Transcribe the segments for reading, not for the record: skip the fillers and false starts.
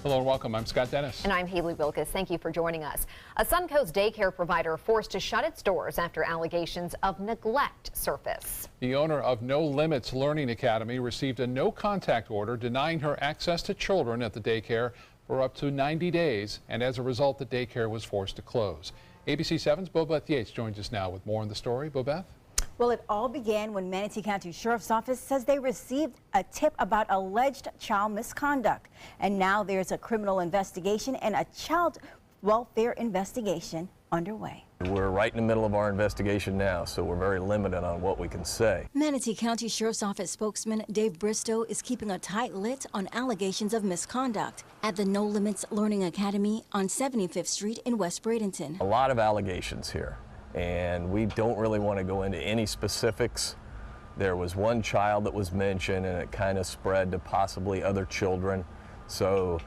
Hello and welcome. I'm Scott Dennis. And I'm Haley Wilkes. Thank you for joining us. A Suncoast daycare provider forced to shut its doors after allegations of neglect surface. The owner of No Limits Learning Academy received a no-contact order denying her access to children at the daycare for up to 90 days, and as a result, the daycare was forced to close. ABC 7's Bobeth Yates joins us now with more on the story. Bobeth? Well, it all began when Manatee County Sheriff's Office says they received a tip about alleged child misconduct. And now there's a criminal investigation and a child welfare investigation underway. We're right in the middle of our investigation now, so we're very limited on what we can say. Manatee County Sheriff's Office spokesman Dave Bristow is keeping a tight lid on allegations of misconduct at the No Limits Learning Academy on 75th Street in West Bradenton. A lot of allegations here, and we don't really want to go into any specifics. There was one child that was mentioned, and it kind of spread to possibly other children. So,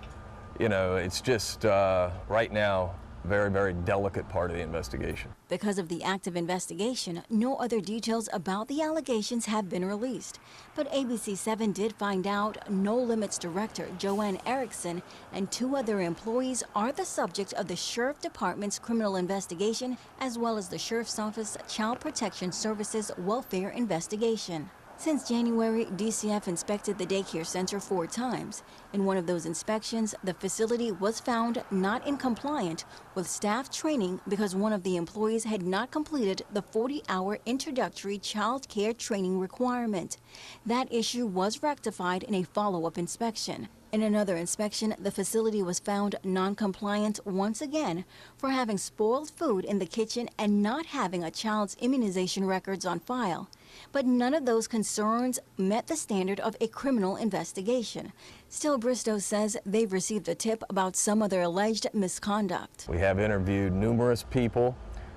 you know, it's just right now very, very delicate part of the investigation. Because of the active investigation, no other details about the allegations have been released. But ABC 7 did find out No Limits director Joanne Erickson and 2 other employees are the subject of the Sheriff Department's criminal investigation, as well as the Sheriff's Office Child Protection Services welfare investigation. Since January, DCF inspected the daycare center 4 times. In one of those inspections, the facility was found not in compliance with staff training because one of the employees had not completed the 40-hour introductory child care training requirement. That issue was rectified in a follow-up inspection. In another inspection, the facility was found non-compliant once again for having spoiled food in the kitchen and not having a child's immunization records on file. But none of those concerns met the standard of a criminal investigation. Still, Bristow says they've received a tip about some other alleged misconduct. We have interviewed numerous people,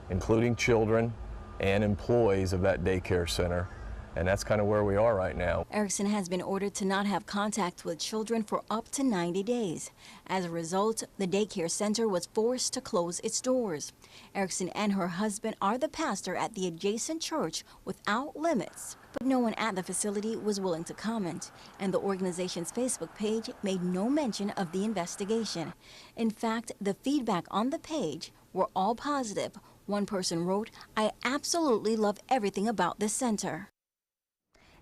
including children and employees of that daycare center, and that's kind of where we are right now. Erickson has been ordered to not have contact with children for up to 90 days. As a result, the daycare center was forced to close its doors. Erickson and her husband are the pastor at the adjacent church Without Limits, but no one at the facility was willing to comment, and the organization's Facebook page made no mention of the investigation. In fact, the feedback on the page were all positive. One person wrote, "I absolutely love everything about this center."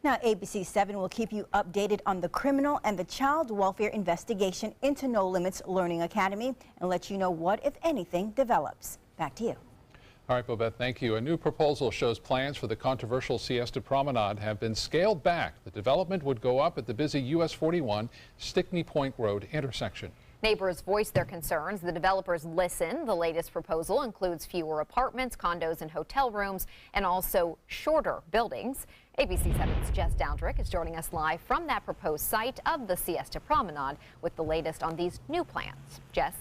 Now, ABC 7 will keep you updated on the criminal and the child welfare investigation into No Limits Learning Academy and let you know what, if anything, develops. Back to you. All right, Bobeth, thank you. A new proposal shows plans for the controversial Siesta Promenade have been scaled back. The development would go up at the busy US 41 Stickney Point Road intersection. Neighbors voiced their concerns. The developers listen. The latest proposal includes fewer apartments, condos, and hotel rooms, and also shorter buildings. ABC 7's Jess Dowdrick is joining us live from that proposed site of the Siesta Promenade with the latest on these new plans. Jess?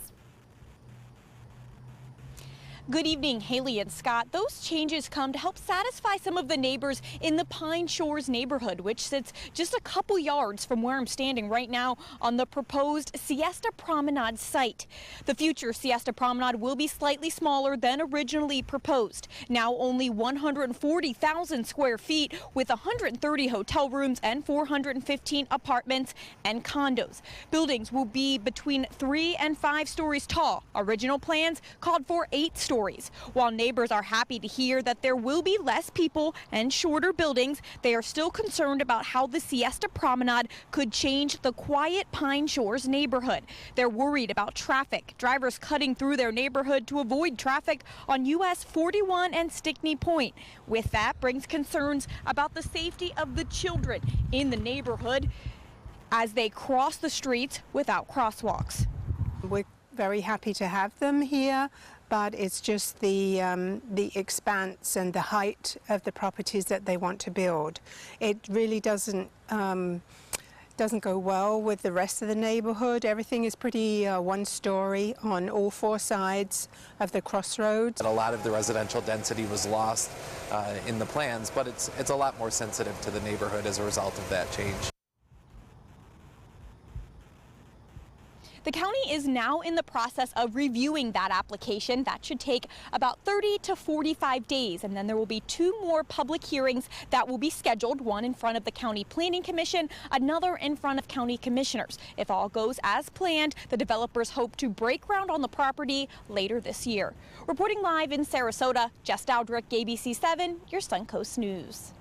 Good evening, Haley and Scott. Those changes come to help satisfy some of the neighbors in the Pine Shores neighborhood, which sits just a couple yards from where I'm standing right now on the proposed Siesta Promenade site. The future Siesta Promenade will be slightly smaller than originally proposed. Now only 140,000 square feet with 130 hotel rooms and 415 apartments and condos. Buildings will be between 3 and 5 stories tall. Original plans called for 8 stories. While neighbors are happy to hear that there will be less people and shorter buildings, they are still concerned about how the Siesta Promenade could change the quiet Pine Shores neighborhood. They're worried about traffic, drivers cutting through their neighborhood to avoid traffic on US 41 and Stickney Point. With that brings concerns about the safety of the children in the neighborhood as they cross the streets without crosswalks. We're very happy to have them here, but it's just the expanse and the height of the properties that they want to build. It really doesn't go well with the rest of the neighborhood. Everything is pretty one-story on all 4 sides of the crossroads. A lot of the residential density was lost in the plans, but it's a lot more sensitive to the neighborhood as a result of that change. The county is now in the process of reviewing that application. That should take about 30 to 45 days, and then there will be 2 more public hearings that will be scheduled, one in front of the County Planning Commission, another in front of county commissioners. If all goes as planned, the developers hope to break ground on the property later this year. Reporting live in Sarasota, Jess Dowdrick, ABC 7, your Suncoast News.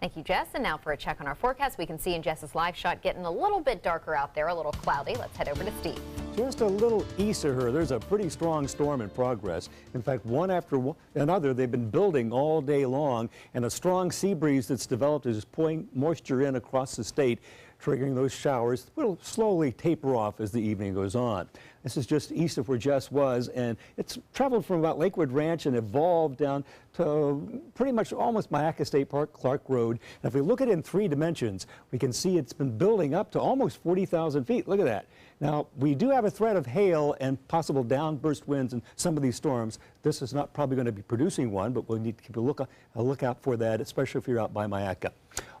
Thank you, Jess. And now for a check on our forecast. We can see in Jess's live shot getting a little bit darker out there, a little cloudy. Let's head over to Steve. Just a little east of her, there's a pretty strong storm in progress. In fact, one after another, they've been building all day long, and a strong sea breeze that's developed is pouring moisture in across the state, triggering those showers. Will slowly taper off as the evening goes on. This is just east of where Jess was, and it's traveled from about Lakewood Ranch and evolved down to pretty much almost Mayaca State Park, Clark Road. And if we look at it in 3 dimensions, we can see it's been building up to almost 40,000 feet. Look at that. Now, we do have a threat of hail and possible downburst winds in some of these storms. This is not probably going to be producing one, but we'll need to keep a lookout for that, especially if you're out by Mayaca.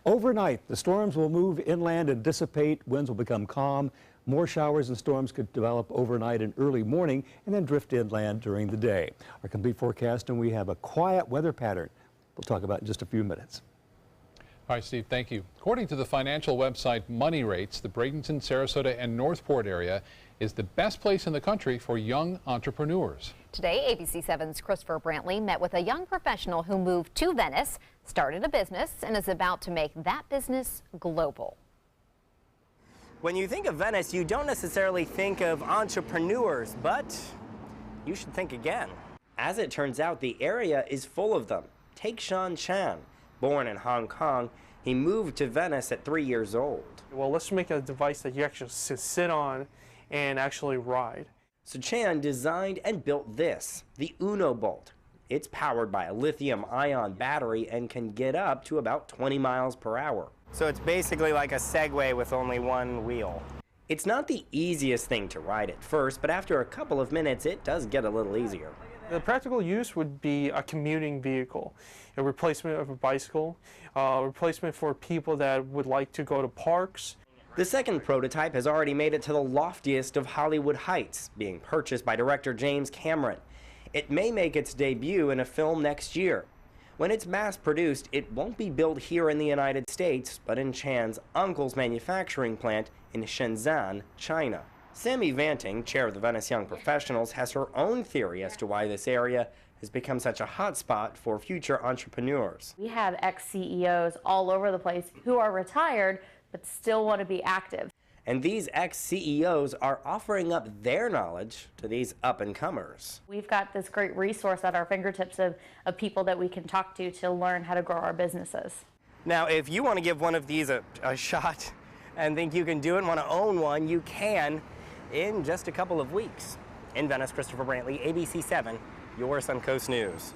Overnight, the storms will move inland and dissipate. Winds will become calm. More showers and storms could develop overnight and early morning and then drift inland during the day. Our complete forecast, and we have a quiet weather pattern we'll talk about in just a few minutes. All right, Steve, thank you. According to the financial website Money Rates, the Bradenton, Sarasota, and Northport area is the best place in the country for young entrepreneurs. Today, ABC 7's Christopher Brantley met with a young professional who moved to Venice, started a business, and is about to make that business global. When you think of Venice, you don't necessarily think of entrepreneurs, but you should think again. As it turns out, the area is full of them. Take Sean Chan. Born in Hong Kong, he moved to Venice at 3 years old. Well, let's make a device that you actually sit on and actually ride. So Chan designed and built this, the UnoBolt. It's powered by a lithium-ion battery and can get up to about 20 miles per hour. So it's basically like a Segway with only one wheel. It's not the easiest thing to ride at first, but after a couple of minutes, it does get a little easier. The practical use would be a commuting vehicle, a replacement of a bicycle, a replacement for people that would like to go to parks. The second prototype has already made it to the loftiest of Hollywood heights, being purchased by director James Cameron. It may make its debut in a film next year. When it's mass-produced, it won't be built here in the United States, but in Chan's uncle's manufacturing plant in Shenzhen, China. Sammy Vanting, chair of the Venice Young Professionals, has her own theory as to why this area has become such a hot spot for future entrepreneurs. We have ex-CEOs all over the place who are retired but still want to be active. And these ex-CEOs are offering up their knowledge to these up-and-comers. We've got this great resource at our fingertips of people that we can talk to learn how to grow our businesses. Now, if you want to give one of these a shot and think you can do it and want to own one, you can in just a couple of weeks. In Venice, Christopher Brantley, ABC 7, your Suncoast News.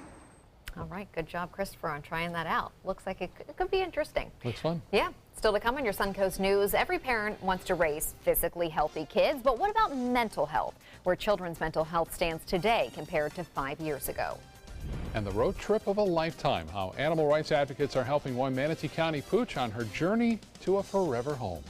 All right, good job, Christopher, on trying that out. Looks like it could be interesting. Looks fun. Yeah, still to come on your Suncoast News. Every parent wants to raise physically healthy kids, but what about mental health? Where children's mental health stands today compared to 5 years ago. And the road trip of a lifetime, how animal rights advocates are helping one Manatee County pooch on her journey to a forever home.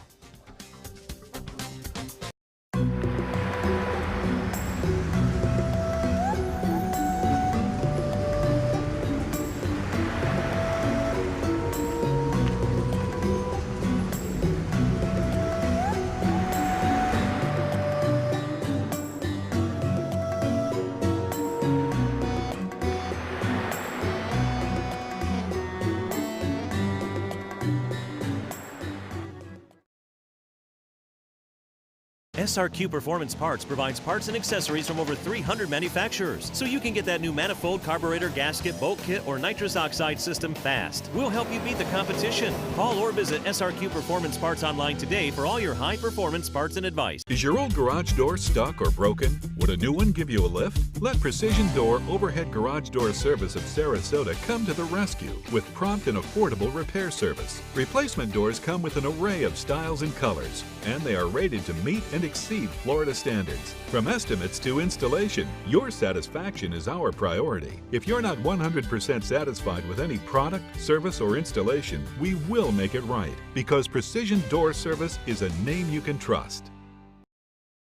SRQ Performance Parts provides parts and accessories from over 300 manufacturers, so you can get that new manifold, carburetor, gasket, bolt kit, or nitrous oxide system fast. We'll help you beat the competition. Call or visit SRQ Performance Parts online today for all your high-performance parts and advice. Is your old garage door stuck or broken? Would a new one give you a lift? Let Precision Door Overhead Garage Door Service of Sarasota come to the rescue with prompt and affordable repair service. Replacement doors come with an array of styles and colors, and they are rated to meet and exceed Florida standards. From estimates to installation, your satisfaction is our priority. If you're not 100% satisfied with any product, service, or installation, we will make it right, because Precision Door Service is a name you can trust.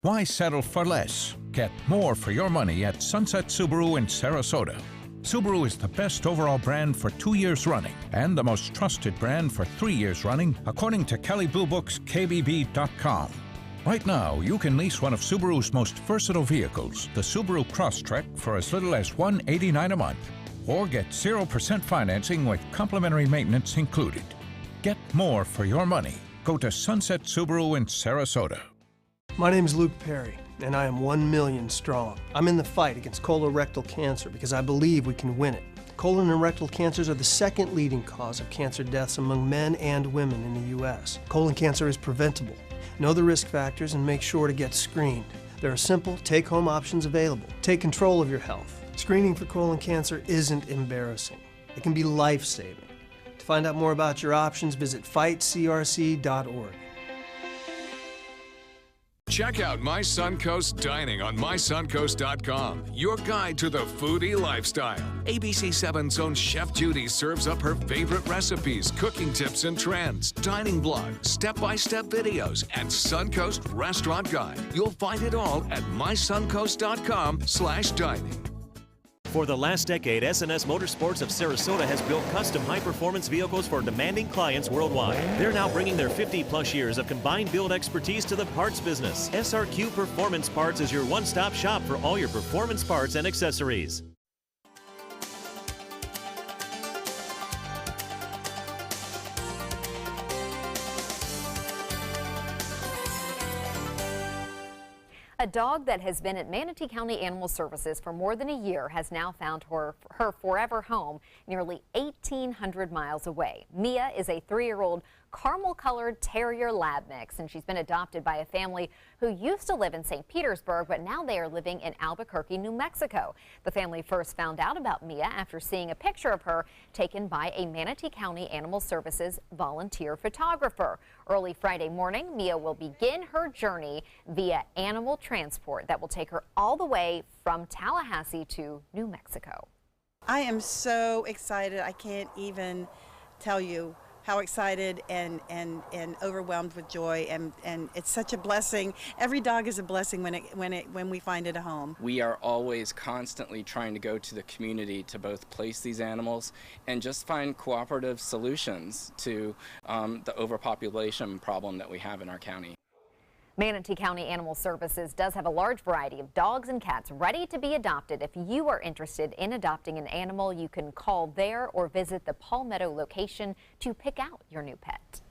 Why settle for less? Get more for your money at Sunset Subaru in Sarasota. Subaru is the best overall brand for 2 years running and the most trusted brand for 3 years running, according to Kelley Blue Book's KBB.com. Right now, you can lease one of Subaru's most versatile vehicles, the Subaru Crosstrek, for as little as $189 a month, or get 0% financing with complimentary maintenance included. Get more for your money. Go to Sunset Subaru in Sarasota. My name is Luke Perry, and I am 1 million strong. I'm in the fight against colorectal cancer because I believe we can win it. Colon and rectal cancers are the second leading cause of cancer deaths among men and women in the U.S. Colon cancer is preventable. Know the risk factors and make sure to get screened. There are simple, take-home options available. Take control of your health. Screening for colon cancer isn't embarrassing. It can be life-saving. To find out more about your options, visit fightcrc.org. Check out My Suncoast Dining on mysuncoast.com, your guide to the foodie lifestyle. ABC7's own Chef Judy serves up her favorite recipes, cooking tips and trends, dining blogs, step-by-step videos, and Suncoast Restaurant Guide. You'll find it all at mysuncoast.com/dining. For the last decade, S&S Motorsports of Sarasota has built custom high-performance vehicles for demanding clients worldwide. They're now bringing their 50-plus years of combined build expertise to the parts business. SRQ Performance Parts is your one-stop shop for all your performance parts and accessories. A dog that has been at Manatee County Animal Services for more than a year has now found her forever home nearly 1,800 miles away. Mia is a 3-year-old caramel-colored terrier lab mix, and she's been adopted by a family who used to live in St. Petersburg, but now they are living in Albuquerque, New Mexico. The family first found out about Mia after seeing a picture of her taken by a Manatee County Animal Services volunteer photographer. Early Friday morning, Mia will begin her journey via animal transport that will take her all the way from Tallahassee to New Mexico. I am so excited. I can't even tell you how excited and overwhelmed with joy, and it's such a blessing. Every dog is a blessing when we find it a home. We are always constantly trying to go to the community to both place these animals and just find cooperative solutions to the overpopulation problem that we have in our county. Manatee County Animal Services does have a large variety of dogs and cats ready to be adopted. If you are interested in adopting an animal, you can call there or visit the Palmetto location to pick out your new pet.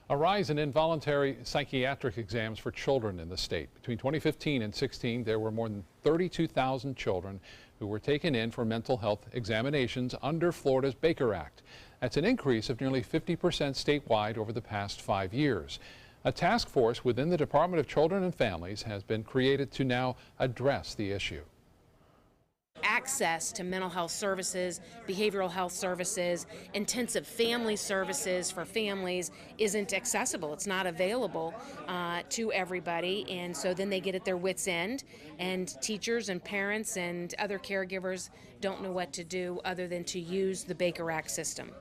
A rise in involuntary psychiatric exams for children in the state. Between 2015 and 16, there were more than 32,000 children who were taken in for mental health examinations under Florida's Baker Act. That's an increase of nearly 50% statewide over the past 5 years. A task force within the Department of Children and Families has been created to now address the issue. Access to mental health services, behavioral health services, intensive family services for families isn't accessible. It's not available to everybody, and so then they get at their wits' end, and teachers and parents and other caregivers don't know what to do other than to use the Baker Act system.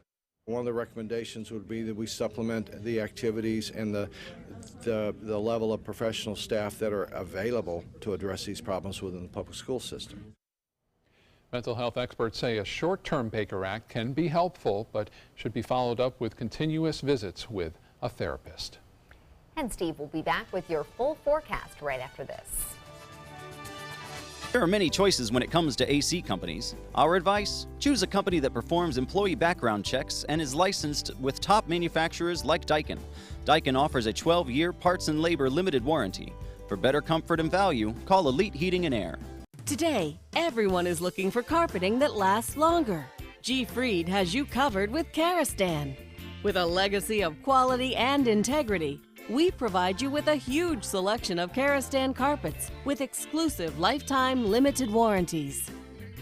One of the recommendations would be that we supplement the activities and the level of professional staff that are available to address these problems within the public school system. Mental health experts say a short-term Baker Act can be helpful, but should be followed up with continuous visits with a therapist. And Steve will be back with your full forecast right after this. There are many choices when it comes to AC companies. Our advice? Choose a company that performs employee background checks and is licensed with top manufacturers like Daikin. Daikin offers a 12-year parts and labor limited warranty. For better comfort and value, call Elite Heating and Air. Today, everyone is looking for carpeting that lasts longer. G. Fried has you covered with Karastan. With a legacy of quality and integrity, we provide you with a huge selection of Karastan carpets with exclusive lifetime limited warranties.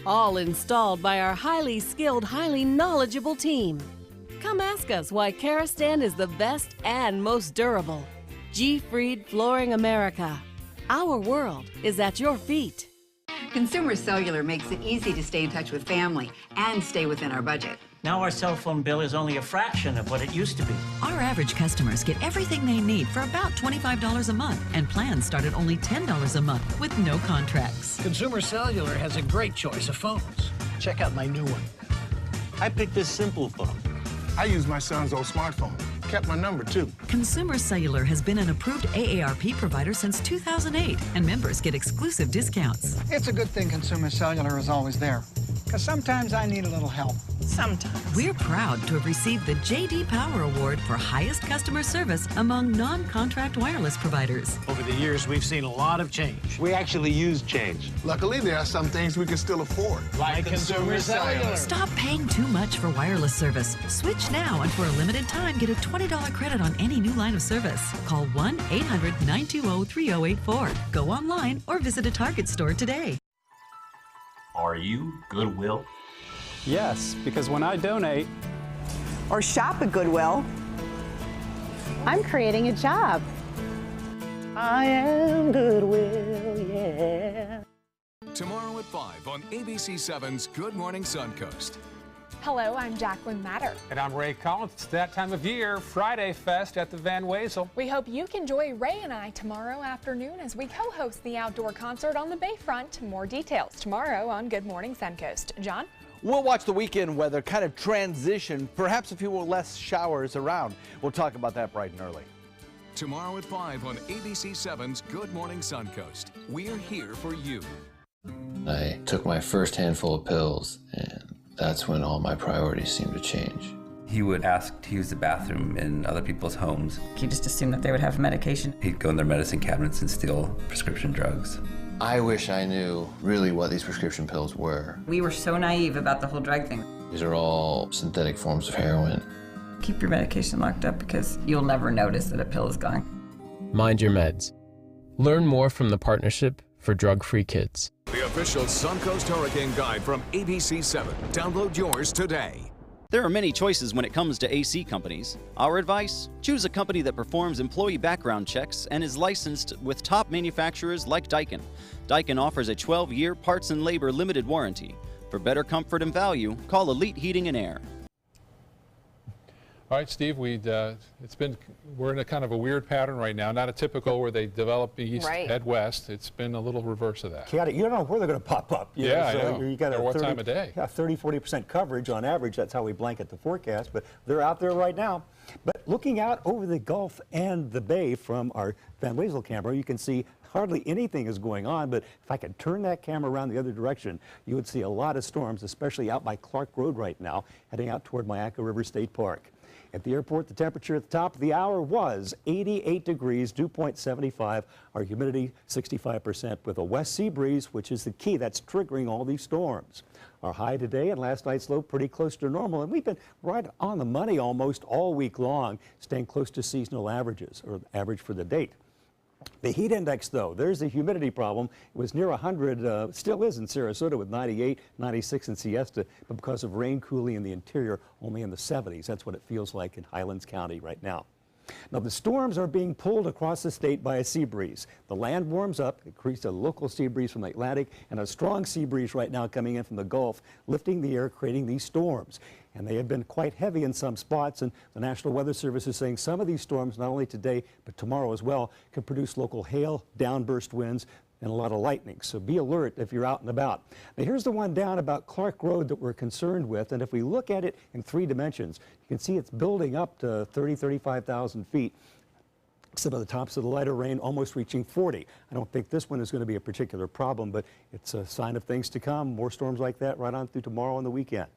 All installed by our highly skilled, highly knowledgeable team. Come ask us why Karastan is the best and most durable. G. Fried Flooring America. Our world is at your feet. Consumer Cellular makes it easy to stay in touch with family and stay within our budget. Now our cell phone bill is only a fraction of what it used to be. Our average customers get everything they need for about $25 a month, and plans start at only $10 a month with no contracts. Consumer Cellular has a great choice of phones. Check out my new one. I picked this simple phone. I use my son's old smartphone. Kept my number, too. Consumer Cellular has been an approved AARP provider since 2008, and members get exclusive discounts. It's a good thing Consumer Cellular is always there, because sometimes I need a little help. Sometimes. We're proud to have received the J.D. Power Award for highest customer service among non-contract wireless providers. Over the years, we've seen a lot of change. We actually use change. Luckily, there are some things we can still afford. Like Consumer Cellular. Stop paying too much for wireless service. Switch now, and for a limited time, get a $20 credit on any new line of service. Call 1-800-920-3084. Go online or visit a Target store today. Are you Goodwill? Yes, because when I donate or shop at Goodwill, I'm creating a job. I am Goodwill, yeah. Tomorrow at 5 on ABC7's Good Morning Suncoast. Hello, I'm Jacqueline Matter. And I'm Ray Collins. It's that time of year, Friday Fest at the Van Wezel. We hope you can join Ray and I tomorrow afternoon as we co-host the outdoor concert on the Bayfront. More details tomorrow on Good Morning Suncoast. John? We'll watch the weekend weather kind of transition, perhaps a few less showers around. We'll talk about that bright and early. Tomorrow at 5 on ABC7's Good Morning Suncoast. We're here for you. I took my first handful of pills, and that's when all my priorities seemed to change. He would ask to use the bathroom in other people's homes. He just assumed that they would have medication. He'd go in their medicine cabinets and steal prescription drugs. I wish I knew really what these prescription pills were. We were so naive about the whole drug thing. These are all synthetic forms of heroin. Keep your medication locked up because you'll never notice that a pill is gone. Mind your meds. Learn more from the Partnership for Drug-Free Kids. The official Suncoast Hurricane Guide from ABC7. Download yours today. There are many choices when it comes to AC companies. Our advice? Choose a company that performs employee background checks and is licensed with top manufacturers like Daikin. Daikin offers a 12-year parts and labor limited warranty. For better comfort and value, call Elite Heating and Air. All right, Steve, we're in a kind of a weird pattern right now, not a typical where they develop east, head west. It's been a little reverse of that. Chaotic. You don't know where they're going to pop up. You know. You got what time of day? Yeah, 30-40% coverage on average. That's how we blanket the forecast, but they're out there right now. But looking out over the Gulf and the Bay from our Van Wezel camera, you can see hardly anything is going on, but if I could turn that camera around the other direction, you would see a lot of storms, especially out by Clark Road right now, heading out toward Mayaca River State Park. At the airport, the temperature at the top of the hour was 88 degrees, dew point 75, our humidity 65%, with a west sea breeze, which is the key that's triggering all these storms. Our high today and last night's low pretty close to normal, and we've been right on the money almost all week long, staying close to seasonal averages, or average for the date. The heat index, though, there's the humidity problem. It was near 100, still is in Sarasota with 98, 96 in Siesta, but because of rain cooling in the interior, only in the 70s. That's what it feels like in Highlands County right now. Now, the storms are being pulled across the state by a sea breeze. The land warms up, it creates a local sea breeze from the Atlantic, and a strong sea breeze right now coming in from the Gulf, lifting the air, creating these storms. And they have been quite heavy in some spots, and the National Weather Service is saying some of these storms, not only today, but tomorrow as well, can produce local hail, downburst winds, and a lot of lightning. So be alert if you're out and about. Now here's the one down about Clark Road that we're concerned with, and if we look at it in 3 dimensions, you can see it's building up to 35,000 feet. Some of the tops of the lighter rain almost reaching 40. I don't think this one is going to be a particular problem, but it's a sign of things to come. More storms like that right on through tomorrow and the weekend.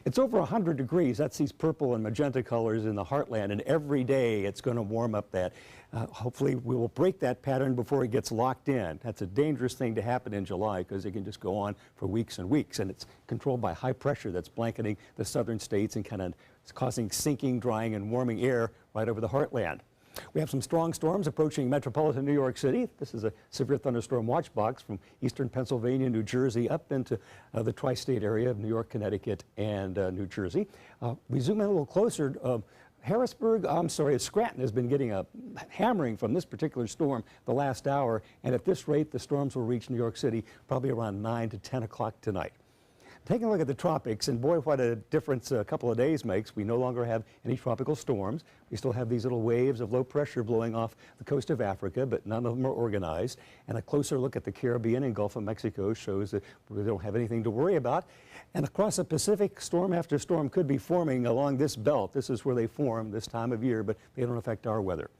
It's over 100 degrees. That's these purple and magenta colors in the heartland, and every day it's going to warm up that. Hopefully we will break that pattern before it gets locked in. That's a dangerous thing to happen in July because it can just go on for weeks and weeks, and it's controlled by high pressure that's blanketing the southern states and kind of causing sinking, drying, and warming air right over the heartland. We have some strong storms approaching metropolitan New York City. This is a severe thunderstorm watch box from eastern Pennsylvania, New Jersey, up into the tri-state area of New York, Connecticut, and New Jersey. We zoom in a little closer. Scranton has been getting a hammering from this particular storm the last hour, and at this rate, the storms will reach New York City probably around 9 to 10 o'clock tonight. Taking a look at the tropics, and boy, what a difference a couple of days makes. We no longer have any tropical storms. We still have these little waves of low pressure blowing off the coast of Africa, but none of them are organized. And a closer look at the Caribbean and Gulf of Mexico shows that we don't have anything to worry about. And across the Pacific, storm after storm could be forming along this belt. This is where they form this time of year, but they don't affect our weather.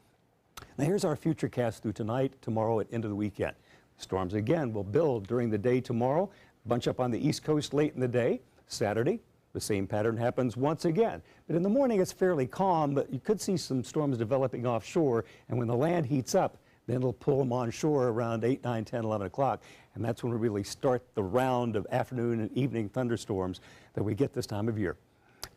Now here's our future cast through tonight, tomorrow, and into the weekend. Storms again will build during the day tomorrow. Bunch up on the East Coast late in the day. Saturday, the same pattern happens once again. But in the morning, it's fairly calm, but you could see some storms developing offshore. And when the land heats up, then it'll pull them onshore around 8, 9, 10, 11 o'clock. And that's when we really start the round of afternoon and evening thunderstorms that we get this time of year.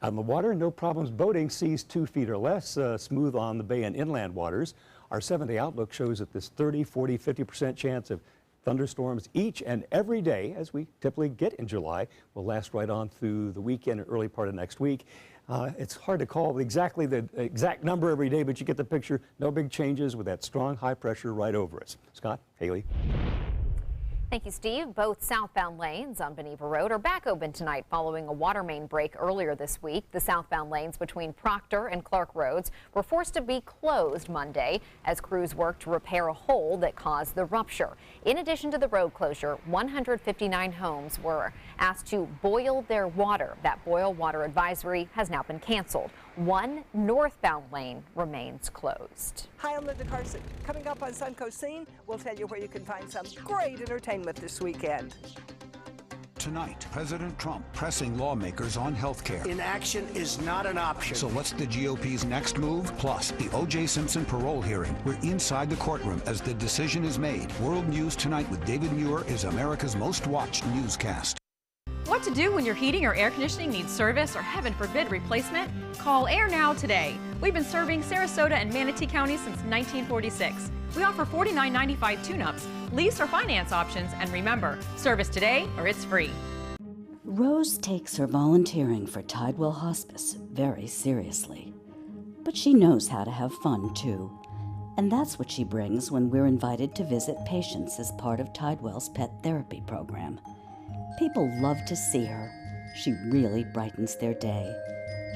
Out on the water, no problems boating. Seas 2 feet or less, smooth on the bay and inland waters. Our 7-day outlook shows that this 30, 40, 50% chance of thunderstorms each and every day, as we typically get in July, will last right on through the weekend and early part of next week. It's hard to call exactly the exact number every day, but you get the picture. No big changes with that strong high pressure right over us. Scott, Haley. Thank you, Steve. Both southbound lanes on Beneva Road are back open tonight following a water main break earlier this week. The southbound lanes between Proctor and Clark Roads were forced to be closed Monday as crews worked to repair a hole that caused the rupture. In addition to the road closure, 159 homes were asked to boil their water. That boil water advisory has now been canceled. One northbound lane remains closed. Hi, I'm Linda Carson. Coming up on Suncoast Scene, we'll tell you where you can find some great entertainment this weekend. Tonight, President Trump pressing lawmakers on health care. Inaction is not an option. So what's the GOP's next move? Plus, the O.J. Simpson parole hearing. We're inside the courtroom as the decision is made. World News Tonight with David Muir is America's most watched newscast. What to do when your heating or air conditioning needs service or, heaven forbid, replacement? Call Air Now today. We've been serving Sarasota and Manatee County since 1946. We offer $49.95 tune-ups, lease or finance options, and remember, service today or it's free. Rose takes her volunteering for Tidewell Hospice very seriously. But she knows how to have fun, too. And that's what she brings when we're invited to visit patients as part of Tidewell's pet therapy program. People love to see her. She really brightens their day.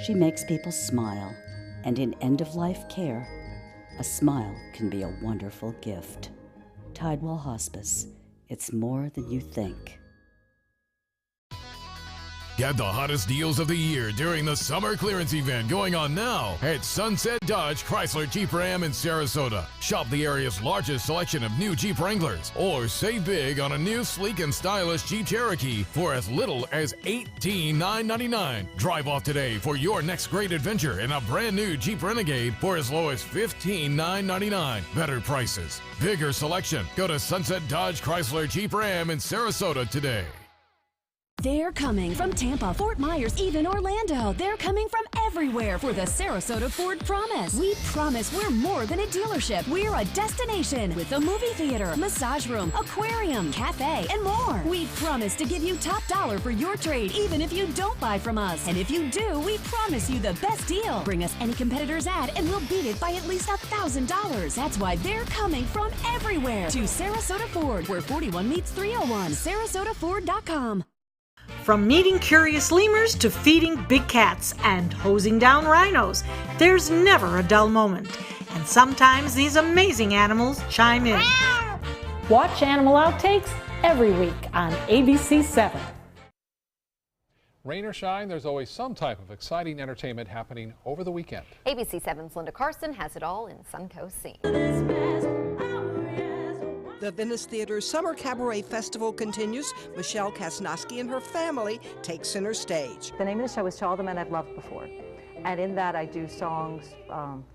She makes people smile, and in end-of-life care, a smile can be a wonderful gift. Tidewell Hospice. It's more than you think. Get the hottest deals of the year during the summer clearance event going on now at Sunset Dodge Chrysler Jeep Ram in Sarasota. Shop the area's largest selection of new Jeep Wranglers or save big on a new sleek and stylish Jeep Cherokee for as little as $18,999. Drive off today for your next great adventure in a brand new Jeep Renegade for as low as $15,999. Better prices, bigger selection. Go to Sunset Dodge Chrysler Jeep Ram in Sarasota today. They're coming from Tampa, Fort Myers, even Orlando. They're coming from everywhere for the Sarasota Ford Promise. We promise we're more than a dealership. We're a destination with a movie theater, massage room, aquarium, cafe, and more. We promise to give you top dollar for your trade, even if you don't buy from us. And if you do, we promise you the best deal. Bring us any competitor's ad and we'll beat it by at least $1,000. That's why they're coming from everywhere to Sarasota Ford, where 41 meets 301. SarasotaFord.com. From meeting curious lemurs to feeding big cats and hosing down rhinos, there's never a dull moment. And sometimes these amazing animals chime in. Watch Animal Outtakes every week on ABC 7. Rain or shine, there's always some type of exciting entertainment happening over the weekend. ABC 7's Linda Carson has it all in Suncoast Scene. The Venice Theater's Summer Cabaret Festival continues. Michelle Kasnowski and her family take center stage. The name of the show is To All the Men I've Loved Before. And in that I do songs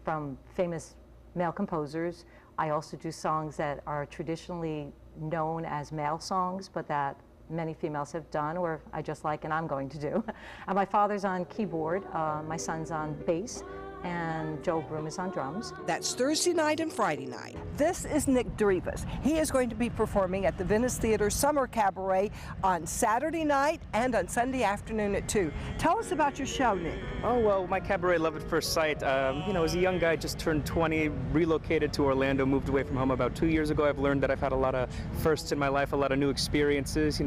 from famous male composers. I also do songs that are traditionally known as male songs, but that many females have done, or I just like and I'm going to do. And my father's on keyboard, my son's on bass, and Joe Broom is on drums. That's Thursday night and Friday night. This is Nick Drivas. He is going to be performing at the Venice Theater Summer Cabaret on Saturday night and on Sunday afternoon at 2. Tell us about your show, Nick. Oh, well, my cabaret, Love at First Sight. As a young guy, just turned 20, relocated to Orlando, moved away from home about 2 years ago. I've learned that I've had a lot of firsts in my life, a lot of new experiences,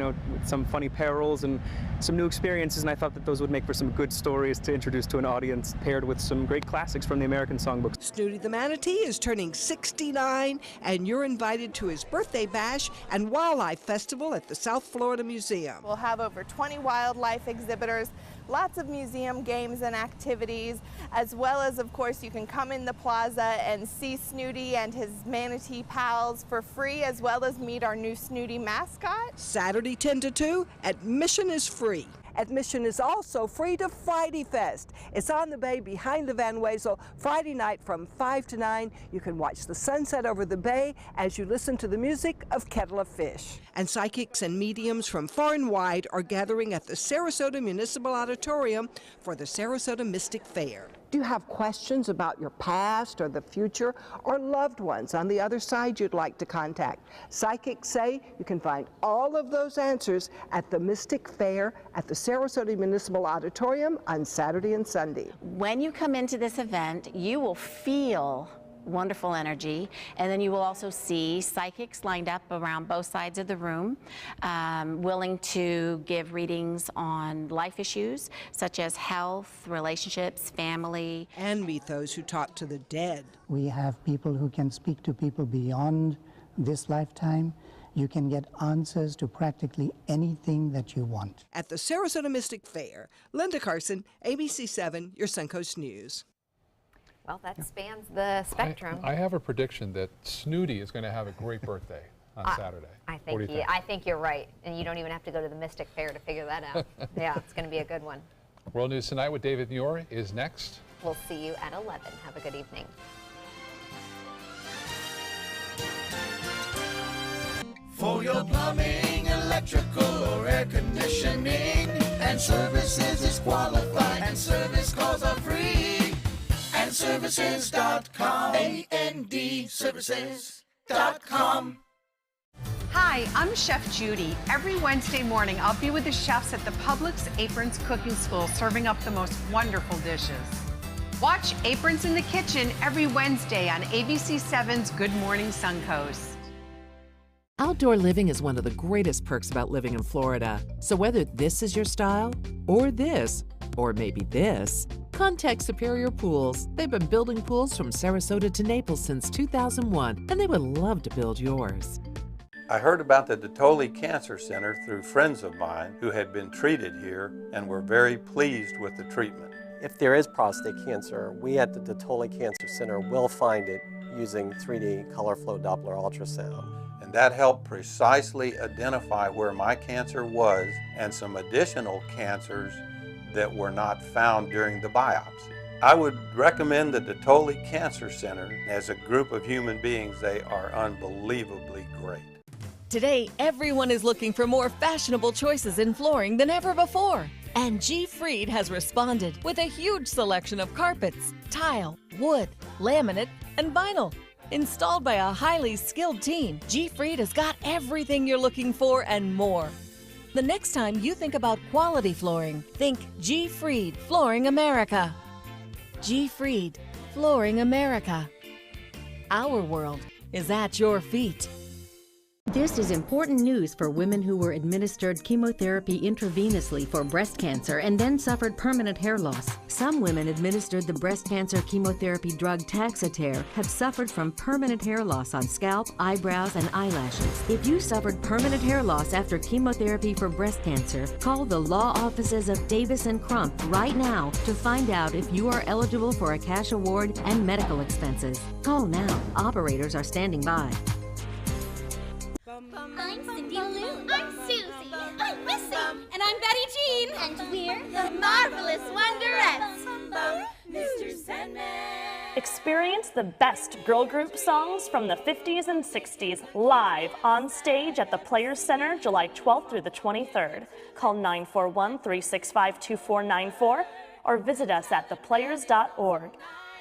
some funny perils and some new experiences, and I thought that those would make for some good stories to introduce to an audience, paired with some great classics from the American songbooks. Snooty the Manatee is turning 69, and you're invited to his birthday bash and wildlife festival at the South Florida Museum. We'll have over 20 wildlife exhibitors, lots of museum games and activities, as well as, of course, you can come in the plaza and see Snooty and his manatee pals for free, as well as meet our new Snooty mascot. Saturday 10 to 2, admission is free. Admission is also free to Friday Fest. It's on the bay behind the Van Wezel. Friday night from 5 to 9. You can watch the sunset over the bay as you listen to the music of Kettle of Fish. And psychics and mediums from far and wide are gathering at the Sarasota Municipal Auditorium for the Sarasota Mystic Fair. Do you have questions about your past or the future, or loved ones on the other side you'd like to contact? Psychics say you can find all of those answers at the Mystic Fair at the Sarasota Municipal Auditorium on Saturday and Sunday. When you come into this event, you will feel wonderful energy, and then you will also see psychics lined up around both sides of the room, willing to give readings on life issues such as health, relationships, family. And meet those who talk to the dead. We have people who can speak to people beyond this lifetime. You can get answers to practically anything that you want. At the Sarasota Mystic Fair, Linda Carson, ABC7, your Suncoast News. Well, that spans the spectrum. I have a prediction that Snooty is going to have a great birthday on Saturday. I think you're right, and you don't even have to go to the Mystic Fair to figure that out. Yeah, it's going to be a good one. World News Tonight with David Muir is next. We'll see you at 11. Have a good evening. For your plumbing, electrical, or air conditioning, and services is qualified, and service calls are free. AndServices.com. AndServices.com. Hi, I'm Chef Judy. Every Wednesday morning, I'll be with the chefs at the Publix Aprons Cooking School, serving up the most wonderful dishes. Watch Aprons in the Kitchen every Wednesday on ABC7's Good Morning Suncoast. Outdoor living is one of the greatest perks about living in Florida. So whether this is your style, or this, or maybe this, contact Superior Pools. They've been building pools from Sarasota to Naples since 2001, and they would love to build yours. I heard about the Detoli Cancer Center through friends of mine who had been treated here and were very pleased with the treatment. If there is prostate cancer, we at the Detoli Cancer Center will find it using 3D color flow Doppler ultrasound. And that helped precisely identify where my cancer was and some additional cancers that were not found during the biopsy. I would recommend the Detoli Cancer Center. As a group of human beings, they are unbelievably great. Today, everyone is looking for more fashionable choices in flooring than ever before. And G. Fried has responded with a huge selection of carpets, tile, wood, laminate, and vinyl. Installed by a highly skilled team, G. Fried has got everything you're looking for and more. The next time you think about quality flooring, think G. Fried Flooring America. G. Fried Flooring America. Our world is at your feet. This is important news for women who were administered chemotherapy intravenously for breast cancer and then suffered permanent hair loss. Some women administered the breast cancer chemotherapy drug Taxotere have suffered from permanent hair loss on scalp, eyebrows, and eyelashes. If you suffered permanent hair loss after chemotherapy for breast cancer, call the law offices of Davis & Crump right now to find out if you are eligible for a cash award and medical expenses. Call now. Operators are standing by. I'm Cindy Lou. I'm Susie. I'm Missy. And I'm Betty Jean. And we're the Marvelous Wonderettes. Mr. Sandman. Experience the best girl group songs from the 50s and 60s live on stage at the Players Center July 12th through the 23rd. Call 941-365-2494 or visit us at theplayers.org.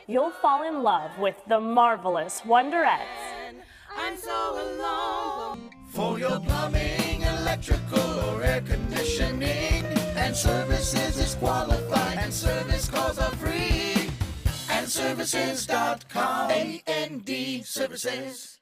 you'll fall in love with the marvelous Wonderettes. I'm so alone. For your plumbing, electrical, or air conditioning, and services is qualified, and service calls are free. And services.com, AND services.com.